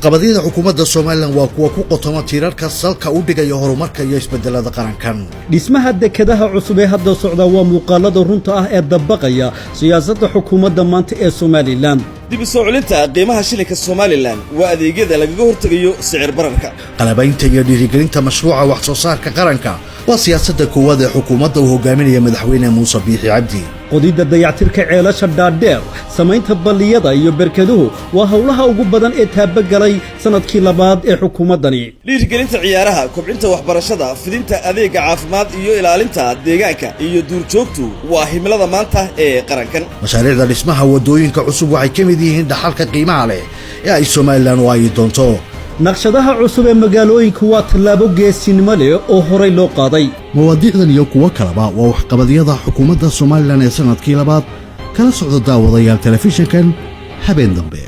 waxqabadyada xukuumadda Soomaaliland waa kuwa ku qotoma tiirarka salka u dhigaya horumarka iyo isbedelada qarankan. dhismaha dekedaha cusub ee hadda socda waa muuqaalada runta ah ee dabaqaya siyaasadda xukuumadda maanta ee Soomaaliland. dib u soo celinta qiimaha shilinka Soomaaliland waa adeegyada lagaga hortagayo sicir bararka. qalabaynta iyo dhiirigelinta mashruuca wax soo saarka qaranka waa siyaasadda koowaad ee xukuumadda uu hogaaminayo madaxweyne Muuse Biixi Cabdi. qodida dayactirka ceelasha dhaadheer samaynta balliyada iyo berkaduhu waa hawlaha ugu badan ee taabagalay sanadkii labaad ee xukuumaddani. dhiirigelinta ciyaaraha, kobcinta waxbarashada, fidinta adeega caafimaad iyo ilaalinta deegaanka iyo duurjoogtu waa himilada maanta ee qarankan. mashaariicda dhismaha wadooyinka cusub waxay ka mid yihiin dhaxalka qiimaha leh ee ay Soomaaliland waayi doonto. naqshadaha cusub ee magaalooyinka waa tallaabo geesinimo leh oo horey loo qaaday. mawaadiicdan iyo kuwa kaleba waa waxqabadyada xukuumadda Soomaaliland ee sanadkii labaad kala socda daawadayaal telefishinkan habeen dambe.